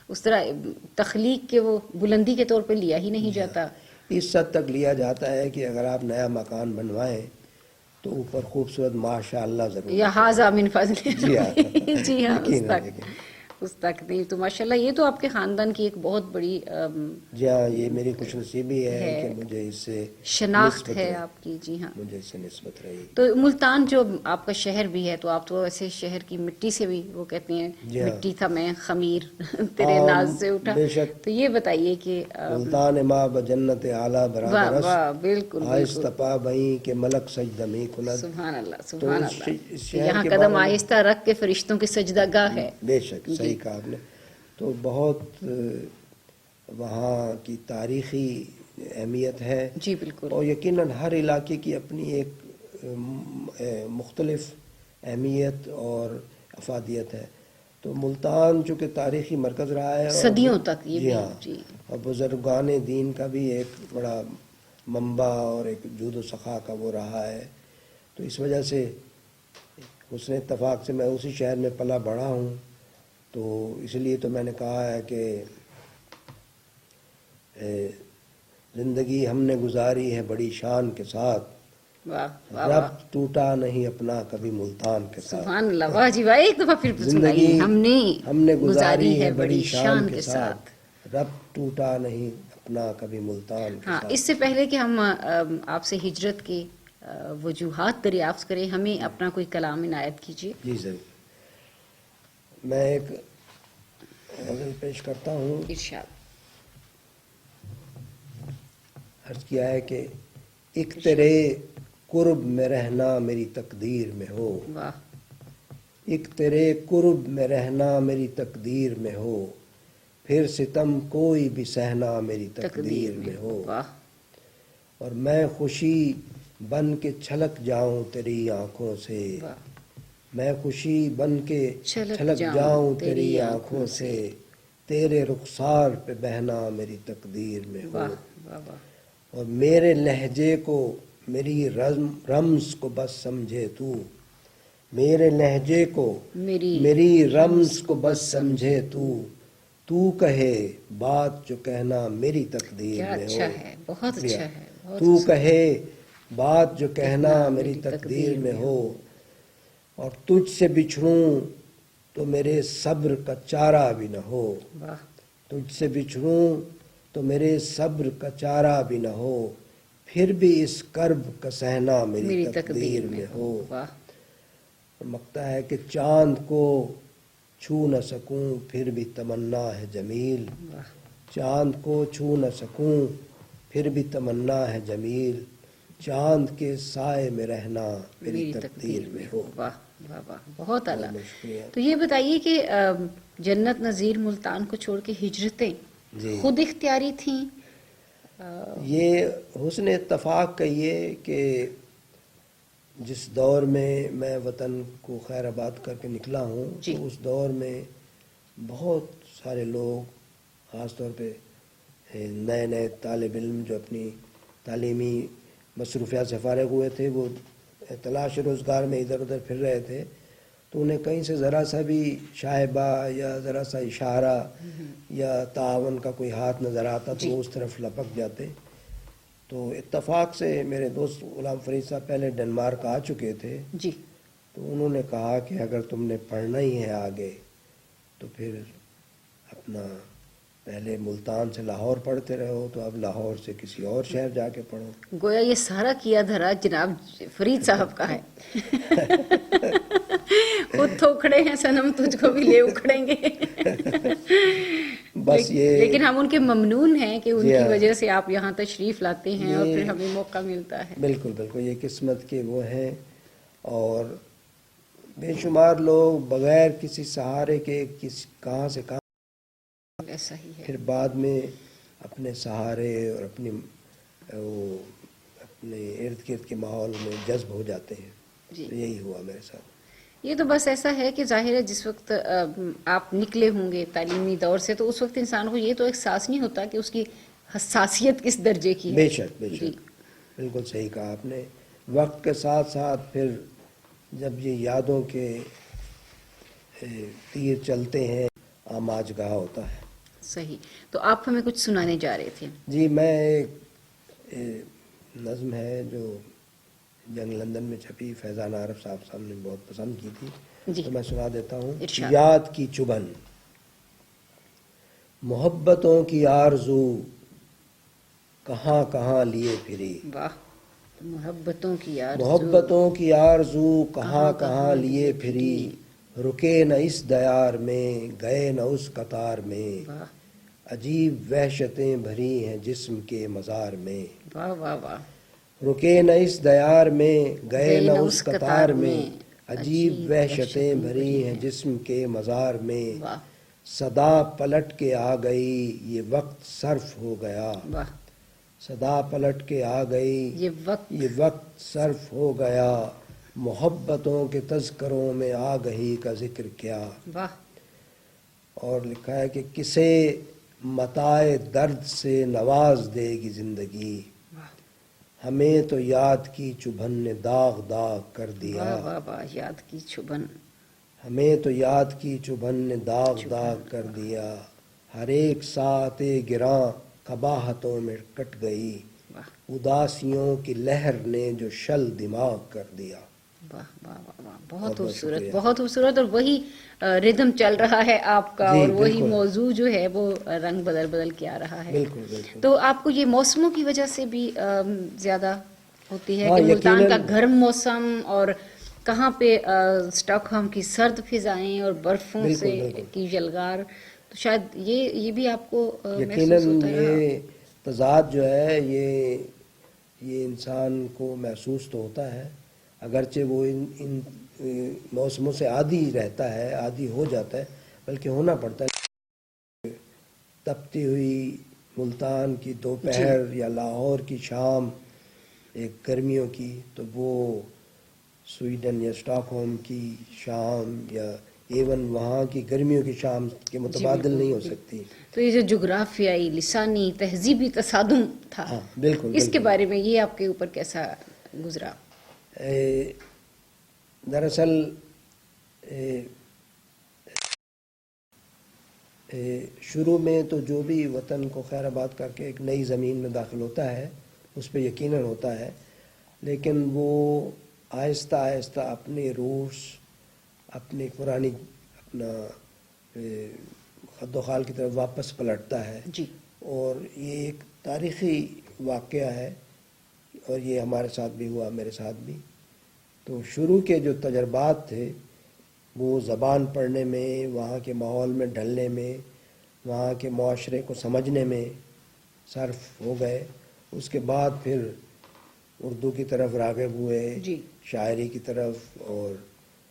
اس طرح تخلیق کے وہ بلندی کے طور پہ لیا ہی نہیں جاتا. اس حد تک لیا جاتا ہے کہ اگر آپ نیا مکان بنوائیں تو اوپر خوبصورت ماشاء اللہ ضرور یا حاضہ من فضل. جی ہاں جی ہاں یقیناً. اس تک نہیں. تو ماشاءاللہ یہ تو آپ کے خاندان کی ایک بہت بڑی جی ہاں یہ میری خوش نصیبی ہے کہ مجھے اس سے شناخت نسبت ہے رہی. آپ کی. جی ہاں. مجھے اس سے نسبت رہی. تو ملتان جو آپ کا شہر بھی ہے تو آپ تو ایسے شہر کی مٹی سے بھی وہ کہتے ہیں جی ہاں. مٹی تھا میں خمیر تیرے ہاں ناز سے اٹھا. بے شک. تو یہ بتائیے کہ ملتان ما بجنت اعلیٰ برابر واہ است واہ بالکل بالکل آہستہ بہیں کہ ملک سجدہ می کند. سبحان اللہ تو سبحان اس اللہ. کہ شہر یہاں کے قدم بارے میں آہستہ رکھ کے فرشتوں کی سجدہ گاہ ہے. بے شک صحیح کہا آپ نے. تو بہت وہاں کی تاریخی اہمیت ہے. جی بالکل. اور یقیناً ہر علاقے کی اپنی ایک مختلف اہمیت اور افادیت ہے. تو ملتان چونکہ تاریخی مرکز رہا ہے اور صدیوں تک یہ جی بھی. ہاں جی اور بزرگان دین کا بھی ایک بڑا منبع اور ایک جود و سخا کا وہ رہا ہے. تو اس وجہ سے حسن اتفاق سے میں اسی شہر میں پلا بڑھا ہوں. تو اس لیے تو میں نے کہا ہے کہ زندگی ہم نے گزاری ہے بڑی شان کے ساتھ واہ واہ رب واہ ٹوٹا نہیں اپنا کبھی ملتان کے ساتھ. سبحان اللہ. واہ جی واہ ایک دفعہ پھر سنائیے. زندگی ہم نے گزاری ہے بڑی شان کے ساتھ. رب ٹوٹا نہیں اپنا کبھی ملتان کے ہاں ساتھ. اس سے پہلے کہ ہم آپ سے ہجرت کی وجوہات دریافت کریں ہمیں اپنا کوئی کلام عنایت کیجیے. جی ضرور. میں ایک غزل پیش کرتا ہوں. ارشاد. عرض کیا ہے کہ ایک تیرے قرب میں رہنا میری تقدیر میں ہو. واہ. ایک تیرے قرب میں رہنا میری تقدیر میں ہو پھر ستم کوئی بھی سہنا میری تقدیر میں ہو. واہ. اور میں خوشی بن کے چھلک جاؤں تیری آنکھوں سے. واہ. میں خوشی بن کے چھلک جاؤں تیری آنکھوں سے تیرے رخسار پہ بہنا میری تقدیر میں ہو. واہ واہ واہ. اور میرے لہجے کو میری رمز کو بس سمجھے تو. میرے لہجے کو میری رمز کو بس سمجھے تو. تو کہے بات جو کہنا میری تقدیر کیا میں اچھا ہو. ہے. بہت اچھا ہے. بہت تو کہے بات جو کہنا میری تقدیر میں ہو. اور تجھ سے بچھڑوں تو میرے صبر کا چارہ بھی نہ ہو. واہ. تجھ سے بچھڑوں تو میرے صبر کا چارہ بھی نہ ہو پھر بھی اس کرب کا سہنا میری تقدیر میں ہو. واہ. مکتا ہے کہ چاند کو چھو نہ سکوں پھر بھی تمنا ہے جمیل. واہ. چاند کو چھو نہ سکوں پھر بھی تمنا ہے جمیل. چاند کے سائے میں رہنا میری تقدیر میں ہو. واہ واہ واہ. بہت اعلیٰ. بہت شکریہ. تو یہ بتائیے کہ جنت نظیر ملتان کو چھوڑ کے ہجرتیں جی خود اختیاری تھیں؟ یہ حسن اتفاق کہیے کہ جس دور میں میں وطن کو خیر آباد کر کے نکلا ہوں جی. تو اس دور میں بہت سارے لوگ خاص طور پہ نئے نئے طالب علم جو اپنی تعلیمی مصروفیات سے فارغ ہوئے تھے وہ تلاش روزگار میں ادھر ادھر پھر رہے تھے. تو انہیں کہیں سے ذرا سا بھی شائبہ یا ذرا سا اشارہ یا تعاون کا کوئی ہاتھ نظر آتا تو وہ اس طرف لپک جاتے. تو اتفاق سے میرے دوست غلام فرید صاحب پہلے ڈنمارک آ چکے تھے. جی. تو انہوں نے کہا کہ اگر تم نے پڑھنا ہی ہے آگے تو پھر اپنا پہلے ملتان سے لاہور پڑھتے رہو تو اب لاہور سے کسی اور شہر جا کے پڑھو. گویا یہ سارا کیا دھرا جناب فرید صاحب کا ہے. خود تو اکھڑے ہیں صنم تجھ کو بھی لے اکھڑیں گے. بس یہ لیکن ہم ان کے ممنون ہیں کہ ان کی وجہ سے آپ یہاں تشریف لاتے ہیں اور پھر ہمیں موقع ملتا ہے. بالکل بالکل یہ قسمت کے وہ ہیں. اور بے شمار لوگ بغیر کسی سہارے کے کہاں سے کہاں ایسا ہی ہے. پھر بعد میں اپنے سہارے اور اپنے ارد گرد کے ماحول میں جذب ہو جاتے ہیں. تو یہی ہوا میرے ساتھ. یہ تو بس ایسا ہے کہ ظاہر ہے جس وقت آپ نکلے ہوں گے تعلیمی دور سے تو اس وقت انسان کو یہ تو احساس نہیں ہوتا کہ اس کی حساسیت کس درجے کی ہے. بے شک بے شک بالکل صحیح کہا آپ نے. وقت کے ساتھ ساتھ پھر جب یہ یادوں کے تیر چلتے ہیں آماج گاہ ہوتا ہے. صحیح. تو آپ ہمیں کچھ سنانے جا رہے تھے. جی میں ایک نظم ہے جو جنگ لندن میں چھپی، فیضان عارف صاحب نے بہت پسند کی تھی، جی تو میں سنا دیتا ہوں. ارشاد. یاد کی چبھن. محبتوں کی آرزو کہاں کہاں لیے پھری. واہ. محبتوں کی آرزو محبتوں کی آرزو کہاں کہاں لیے پھری، رکے نہ اس دیار میں گئے نہ اس قطار میں، واہ عجیب وحشتیں بھری ہیں جسم کے مزار میں. واہ واہ واہ. رکے نہ اس دیار میں گئے نہ اس قطار میں، عجیب وحشتیں بھری ہیں جسم کے مزار میں، واہ صدا پلٹ کے آ گئی یہ وقت صرف ہو گیا. واہ. صدا پلٹ کے آ گئی یہ وقت صرف ہو گیا، محبتوں کے تذکروں میں آگہی کا ذکر کیا. واہ. اور لکھا ہے کہ کسے متاع درد سے نواز دے گی زندگی، واہ ہمیں تو یاد کی چبھن نے داغ داغ کر دیا. واہ واہ واہ. یاد کی چبھن. ہمیں تو یاد کی چبھن نے داغ داغ کر دیا، ہر ایک ساعت گراں قباحتوں میں کٹ گئی، واہ اداسیوں کی لہر نے جو شل دماغ کر دیا. واہ واہ واہ واہ. بہت بہت خوبصورت شکریہ. بہت خوبصورت. اور وہی ردھم چل رہا ہے آپ کا، جی، اور وہی بالکل. موضوع جو ہے وہ رنگ بدل بدل کے آ رہا ہے. بالکل بالکل. تو آپ کو یہ موسموں کی وجہ سے بھی زیادہ ہوتی ہے ہاں، کہ ملتان کا یقیناً. گرم موسم اور کہاں پہ اسٹاک ہوم کی سرد فضائیں اور برفوں بالکل، سے بالکل. کی جلگار، تو شاید یہ بھی آپ کو یقیناً محسوس ہوتا رہا. یہ تضاد جو ہے یہ انسان کو محسوس تو ہوتا ہے، اگرچہ وہ ان موسموں سے عادی رہتا ہے، عادی ہو جاتا ہے، بلکہ ہونا پڑتا ہے. تپتی ہوئی ملتان کی دوپہر یا لاہور کی شام ایک گرمیوں کی، تو وہ سویڈن یا اسٹاک ہوم کی شام یا ایون وہاں کی گرمیوں کی شام کے متبادل نہیں ہو سکتی. تو یہ جو جغرافیائی لسانی تہذیبی تصادم تھا، ہاں، بالکل اس کے بالکل. بارے میں یہ آپ کے اوپر کیسا گزرا؟ دراصل شروع میں تو جو بھی وطن کو خیر آباد کر کے ایک نئی زمین میں داخل ہوتا ہے اس پہ یقیناً ہوتا ہے، لیکن وہ آہستہ آہستہ اپنے روٹس، اپنی پرانی اپنا خد و خال کی طرف واپس پلٹتا ہے. جی. اور یہ ایک تاریخی واقعہ ہے، اور یہ ہمارے ساتھ بھی ہوا، میرے ساتھ بھی. تو شروع کے جو تجربات تھے وہ زبان پڑھنے میں، وہاں کے ماحول میں ڈھلنے میں، وہاں کے معاشرے کو سمجھنے میں صرف ہو گئے. اس کے بعد پھر اردو کی طرف راغب ہوئے، جی. شاعری کی طرف، اور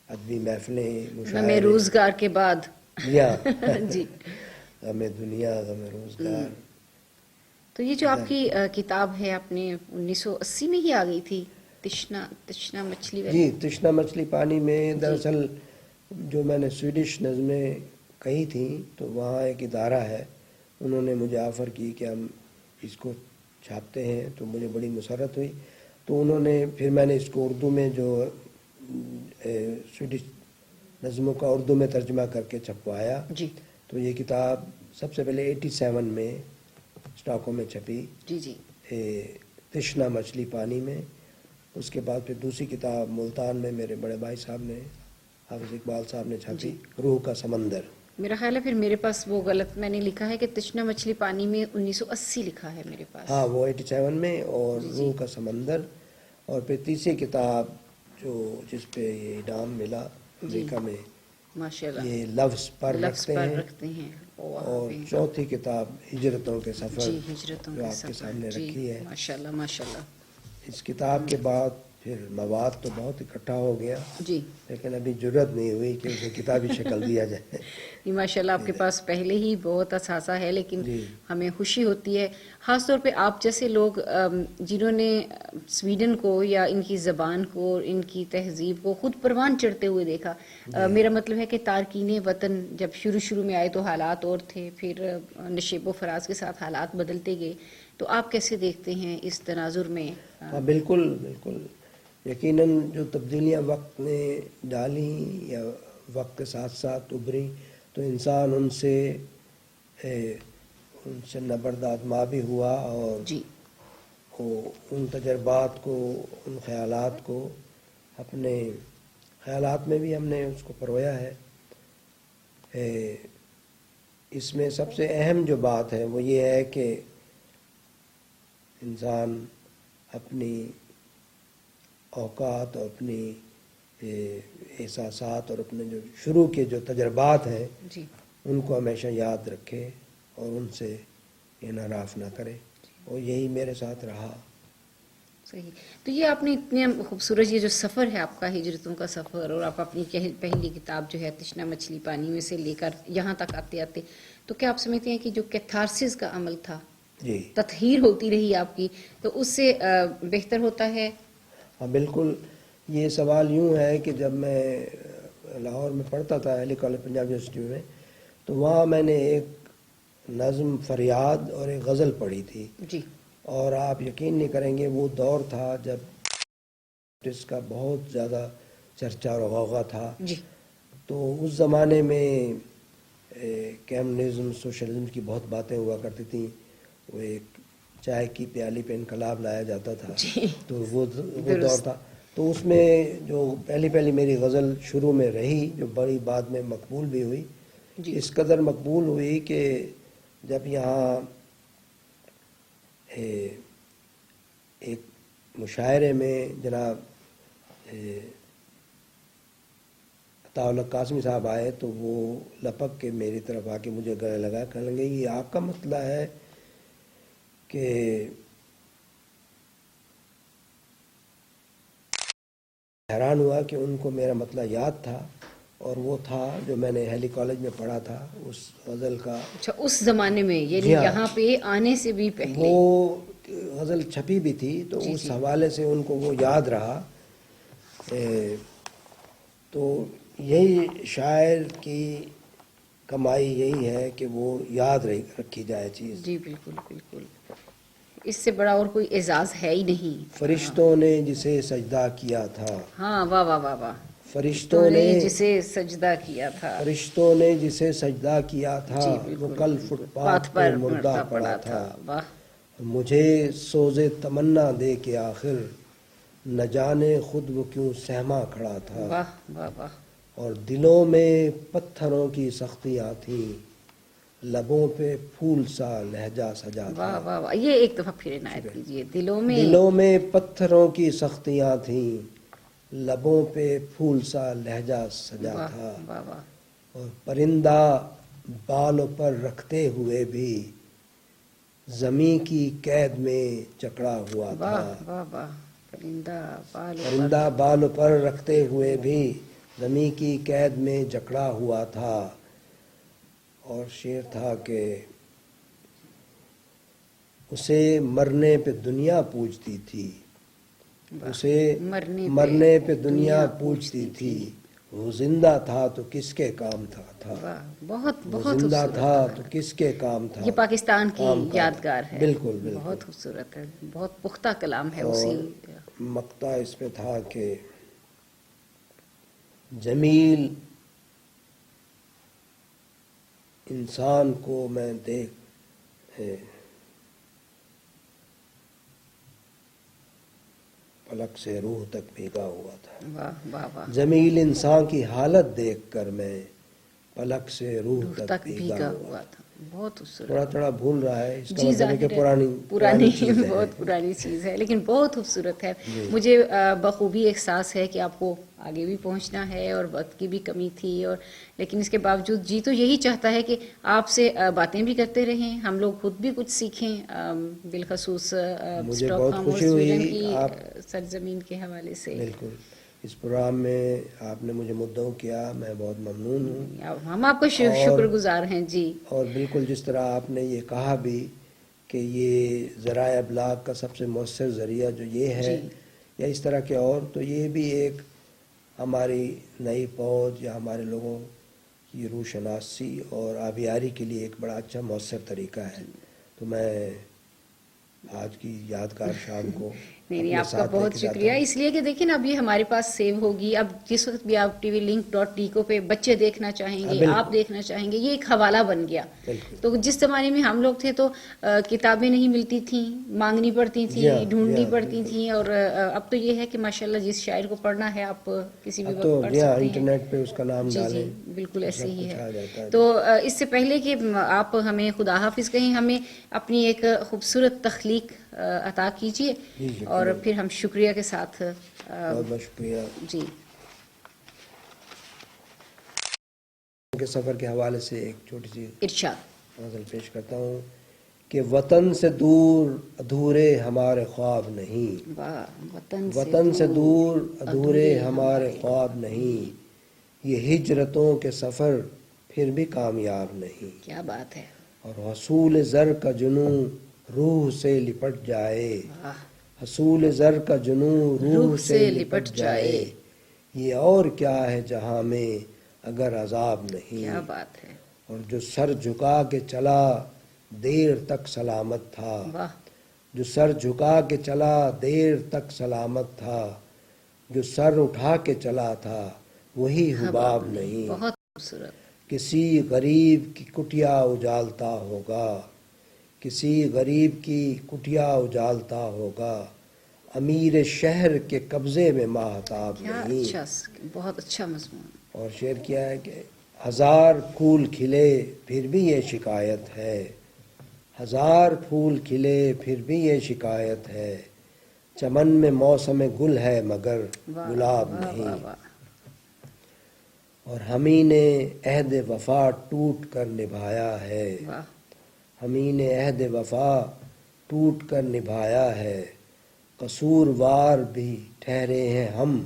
ادبی محفلیں، ہمیں مشاعرے. روزگار کے بعد جی. ہمیں دنیا، ہمیں روزگار. تو یہ جو آپ کی کتاب ہے، آپ نے 1980 میں ہی آ گئی تھی، تشنا مچھلی والی. جی، تشنا مچھلی پانی میں. دراصل جو میں نے سویڈش نظمیں کہی تھیں تو وہاں ایک ادارہ ہے، انہوں نے مجھے آفر کی کہ ہم اس کو چھاپتے ہیں، تو مجھے بڑی مسرت ہوئی. تو انہوں نے پھر میں نے اس کو اردو میں جو سویڈش نظموں کا اردو میں ترجمہ کر کے چھپوایا. جی. تو یہ کتاب سب سے پہلے 87 میں اسٹاکوں میں چھپی. جی جی. تشنا مچھلی پانی میں. اس کے بعد پھر دوسری کتاب ملتان میں میرے بڑے بھائی صاحب نے، حافظ اقبال صاحب نے چھاپی، روح کا سمندر. میرا خیال ہے پھر میرے پاس وہ غلط میں نے لکھا ہے کہ تشنا مچھلی پانی میں 1980 لکھا ہے میرے پاس. ہاں، وہ 87 میں، اور روح کا سمندر. اور پھر تیسری کتاب جس پہ یہ انعام ملا امریکہ میں، ماشاءاللہ، یہ لفظ پر رکھتے ہیں. اور چوتھی کتاب ہجرتوں کے سفر، جی، ہجرتوں جو کے آپ کے سفر. سامنے جی، رکھی ہے. ماشاءاللہ ماشاءاللہ. اس کتاب کے بعد پھر مواد تو بہت اکٹھا ہو گیا، جی. لیکن ابھی جرت نہیں ہوئی کہ اسے کتابی شکل دیا جائے. ماشاءاللہ آپ کے پاس پہلے ہی بہت اثاثہ ہے، لیکن جی. ہمیں خوشی ہوتی ہے خاص طور پہ آپ جیسے لوگ جنہوں نے سویڈن کو یا ان کی زبان کو، ان کی تہذیب کو خود پروان چڑھتے ہوئے دیکھا. میرا مطلب ہے کہ تارکین وطن جب شروع میں آئے تو حالات اور تھے، پھر نشیب و فراز کے ساتھ حالات بدلتے گئے. تو آپ کیسے دیکھتے ہیں اس تناظر میں؟ ہاں، بالکل بالکل. یقیناً جو تبدیلیاں وقت نے ڈالیں یا وقت کے ساتھ ساتھ ابھری تو انسان ان سے نبردآزما بھی ہوا، اور جی وہ ان تجربات کو، ان خیالات کو اپنے خیالات میں بھی ہم نے اس کو پرویا ہے۔ اس میں سب سے اہم جو بات ہے وہ یہ ہے کہ انسان اپنی اوقات اور اپنی احساسات اور اپنے جو شروع کے جو تجربات ہیں جی ان کو ہمیشہ یاد رکھے اور ان سے انحراف نہ کرے، اور یہی میرے ساتھ رہا۔ صحیح۔ تو یہ آپ نے اتنے خوبصورت یہ جو سفر ہے آپ کا، ہجرتوں کا سفر، اور آپ اپنی پہلی کتاب جو ہے تشنا مچھلی پانی میں سے لے کر یہاں تک آتے آتے، تو کیا آپ سمجھتے ہیں کہ جو کیتھارسس کا عمل تھا، جی تطہیر ہوتی رہی آپ کی، تو اس سے بہتر ہوتا ہے؟ ہاں بالکل۔ یہ سوال یوں ہے کہ جب میں لاہور میں پڑھتا تھا، علی کالج پنجاب یونیورسٹی میں، تو وہاں میں نے ایک نظم فریاد اور ایک غزل پڑھی تھی، جی اور آپ یقین نہیں کریں گے وہ دور تھا جب اس کا بہت زیادہ چرچا اور غوغا تھا۔ جی تو اس زمانے میں کمیونزم، سوشلزم کی بہت باتیں ہوا کرتی تھیں، وہ ایک چائے کی پیالی پہ انقلاب لایا جاتا تھا، جی تو وہ دور درست۔ تھا۔ تو اس میں جو پہلی میری غزل شروع میں رہی، جو بڑی بعد میں مقبول بھی ہوئی، جی اس قدر مقبول ہوئی کہ جب یہاں ایک مشاعرے میں جناب عطاء اللہ قاسمی صاحب آئے، تو وہ لپک کے میری طرف آ کے مجھے گلے لگا، کہنے لگے یہ آپ کا مسئلہ ہے کہ حیران ہوا کہ ان کو میرا مطلع یاد تھا، اور وہ تھا جو میں نے ہیلی کالج میں پڑھا تھا اس غزل کا۔ اچھا، اس زمانے میں، یعنی جی ہاں، یہاں پہ آنے سے بھی پہلے؟ وہ غزل چھپی بھی تھی، تو جی اس جی حوالے سے ان کو وہ یاد رہا۔ تو یہی شاعر کی کمائی یہی ہے کہ وہ یاد رکھی جائے چیز۔ جی بالکل بالکل، اس سے بڑا اور کوئی اعزاز ہے ہی نہیں۔ فرشتوں نے جسے سجدہ کیا تھا، ہاں واہ واہ واہ واہ، فرشتوں نے جسے سجدہ کیا تھا، فرشتوں نے جسے سجدہ کیا تھا، جی وہ بالکل کل بالکل، فٹ پاتھ پہ مردہ پڑا تھا۔ واہ، مجھے سوز تمنا دے کے آخر، نہ جانے خود وہ کیوں سہما کھڑا تھا، واہ واہ واہ، اور دلوں میں پتھروں کی سختیاں تھیں، لبوں پہ پھول سا لہجہ سجا تھا۔ واہ واہ واہ، یہ ایک دفعہ پھر عنایت کیجیے، دلوں میں پتھروں کی سختیاں تھیں، لبوں پہ پھول سا لہجہ سجا واہ تھا، واہ واہ، اور پرندہ بالوں پر رکھتے ہوئے بھی زمیں کی قید میں جکڑا ہوا تھا، واہ واہ واہ، پرندہ بالوں پر رکھتے ہوئے بھی زمیں کی قید میں جکڑا ہوا تھا۔ اور شعر تھا کہ اسے مرنے پہ دنیا پوجتی تھی، اسے مرنے پہ دنیا پوجتی تھی، وہ زندہ تھا تو کس کے کام تھا، واہ، بہت وہ بہت زندہ خوبصورت تھا کلام۔ تو کس کے کام تھا، یہ پاکستان کی کام کا تھا۔ یادگار ہے، بالکل بالکل۔ بہت خوبصورت ہے، بہت پختہ کلام ہے اور اسی۔ مقطع اس پہ تھا کہ جمیل انسان کو میں دیکھ پلک سے روح تک بھیگا ہوا تھا، واہ واہ واہ، جمیل انسان کی حالت دیکھ کر میں پلک سے روح تک بھیگا ہوا تھا۔ تھا، بہت خوبصورت۔ تھوڑا تھوڑا بھول رہا ہے، اس کا جی مطلب ہے کہ ظاہر ہے، پرانی چیز ہے۔ بہت پرانی چیز ہے، لیکن بہت خوبصورت ہے۔ جی۔ مجھے بخوبی احساس ہے کہ آپ کو آگے بھی پہنچنا ہے، اور وقت کی بھی کمی تھی، اور لیکن اس کے باوجود جی تو یہی چاہتا ہے کہ آپ سے باتیں بھی کرتے رہیں، ہم لوگ خود بھی کچھ سیکھیں، بالخصوص مجھے اسٹاک بہت ہوم اور خوشی سویڈن ہوئی کی آپ سرزمین کے حوالے سے۔ بالکل اس پروگرام میں آپ نے مجھے مدعو کیا، میں بہت ممنون ہوں۔ ہم آپ کو شکر گزار ہیں جی۔ اور بالکل جس طرح آپ نے یہ کہا بھی کہ یہ ذرائع ابلاغ کا سب سے مؤثر ذریعہ جو یہ ہے، جی یا اس طرح کے اور، تو یہ بھی ایک ہماری نئی فوج یا ہمارے لوگوں کی روح شناسی اور آبیاری کے لیے ایک بڑا اچھا مؤثر طریقہ ہے۔ تو میں آج کی یادگار شام کو نہیں اپنے آپ کا ساتھ لے بہت کے جاتا شکریہ، ہوں۔ اس لیے کہ دیکھیں نا اب یہ ہمارے پاس سیو ہوگی، اب جس وقت بھی آپ tvlink.tco پہ بچے دیکھنا چاہیں گے، بالکل۔ آپ دیکھنا چاہیں گے، یہ ایک حوالہ بن گیا۔ بالکل۔ تو جس زمانے میں ہم لوگ تھے تو کتابیں نہیں ملتی تھیں، مانگنی پڑتی جی تھیں، ہاں، ڈھونڈنی جی ہاں، پڑتی بالکل۔ تھیں، اور اب تو یہ ہے کہ ماشاءاللہ جس شاعر کو پڑھنا ہے آپ کسی بھی اب تو وقت پڑھ جی ہاں سکتے ہیں۔ انٹرنیٹ پہ اس کا نام جی ڈالیں جی بالکل تو ایسے سب ہی کچھ ہے۔ آ جاتا ہے۔ تو اس سے پہلے کہ آپ ہمیں خدا حافظ کہیں، ہمیں اپنی ایک خوبصورت تخلیق عطا کیجیے، جی اور یقیناً، پھر ہم شکریہ کے ساتھ بہت بہت شکریہ۔ جی کے سفر کے حوالے سے ایک چھوٹی سی ارشاد۔ غزل پیش کرتا ہوں کہ وطن سے دور ادھورے ہمارے خواب نہیں، واہ، وطن سے دور ادھورے ہمارے خواب نہیں، یہ ہجرتوں کے سفر پھر بھی کامیاب نہیں، کیا بات ہے، اور حصول زر کا جنوں روح سے لپٹ جائے، واہ، حصول زر کا جنوں روح سے لپٹ جائے، یہ اور کیا ہے جہاں میں اگر عذاب نہیں، کیا بات ہے، اور جو سر جھکا کے چلا دیر تک سلامت تھا، واہ، جو سر جھکا کے چلا دیر تک سلامت تھا، جو سر اٹھا کے چلا تھا وہی حباب نہیں، بہت خوبصورت، کسی غریب کی کٹیا اجالتا ہوگا، کسی غریب کی کٹیا اجالتا ہوگا، امیر شہر کے قبضے میں ماہتاب کیا نہیں۔ اچھا، بہت اچھا مضمون، اور شعر کیا ہے کہ ہزار پھول کھلے پھر بھی یہ شکایت ہے، ہزار پھول کھلے پھر بھی یہ شکایت ہے، چمن میں موسم گل ہے مگر واہ گلاب واہ نہیں، واہ واہ، اور ہمیں نے عہد وفا ٹوٹ کر نبھایا ہے، واہ، ہمیں نے عہد وفا ٹوٹ کر نبھایا ہے، قصوروار بھی ٹھہرے ہیں ہم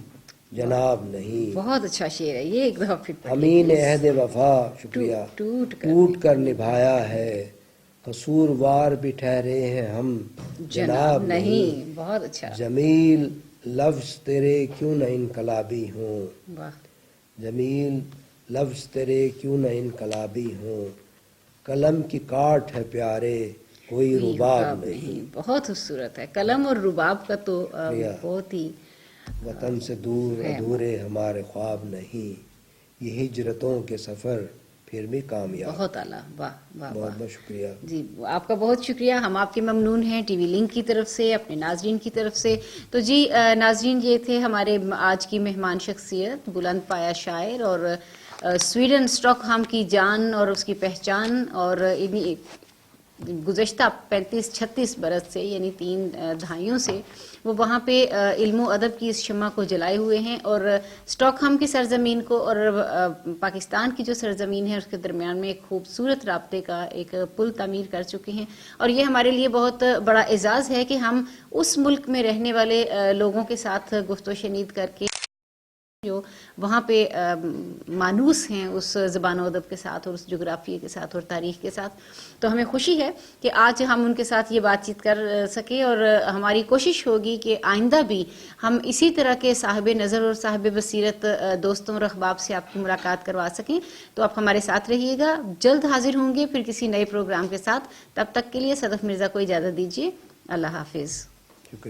جناب نہیں، بہت اچھا شعر ہے یہ، ایک دفعہ پھر پڑھیے ہمیں نے پلیز۔ عہد وفا شکریہ ٹوٹ کر نبھایا ہے، قصوروار بھی ٹھہرے ہیں ہم جناب نہیں، بہت اچھا، جمیل لفظ تیرے کیوں نہ انقلابی ہوں، واہ، جمیل لفظ تیرے کیوں نہ انقلابی ہوں، قلم کی کاٹ ہے پیارے کوئی رباب نہیں، بہت خوبصورت ہے، قلم اور رباب کا تو شکریہ۔ بہت ہی وطن سے دور ہے، ادھورے ہمارے خواب نہیں، یہ ہجرتوں کے سفر پھر بھی کامیاب۔ بہت اعلیٰ، واہ واہ بہت واہ، بہت شکریہ۔ جی آپ کا بہت شکریہ، ہم آپ کے ممنون ہیں ٹی وی لنک کی طرف سے، اپنے ناظرین کی طرف سے۔ تو جی ناظرین، یہ تھے ہمارے آج کی مہمان شخصیت، بلند پایہ شاعر اور سویڈن اسٹاک ہوم کی جان اور اس کی پہچان، اور گزشتہ 35-36 برس سے، یعنی 3 دہائیوں سے وہ وہاں پہ علم و ادب کی اس شمع کو جلائے ہوئے ہیں، اور اسٹاک ہوم کی سرزمین کو اور پاکستان کی جو سرزمین ہے اس کے درمیان میں ایک خوبصورت رابطے کا ایک پل تعمیر کر چکے ہیں، اور یہ ہمارے لیے بہت بڑا اعزاز ہے کہ ہم اس ملک میں رہنے والے لوگوں کے ساتھ گفت و شنید کر کے جو وہاں پہ مانوس ہیں اس زبان و ادب کے ساتھ اور اس جغرافیے کے ساتھ اور تاریخ کے ساتھ، تو ہمیں خوشی ہے کہ آج ہم ان کے ساتھ یہ بات چیت کر سکے، اور ہماری کوشش ہوگی کہ آئندہ بھی ہم اسی طرح کے صاحب نظر اور صاحب بصیرت دوستوں اور احباب سے آپ کی ملاقات کروا سکیں۔ تو آپ ہمارے ساتھ رہیے گا، جلد حاضر ہوں گے پھر کسی نئے پروگرام کے ساتھ، تب تک کے لیے صدف مرزا کو اجازت دیجیے، اللہ حافظ۔ شکریہ۔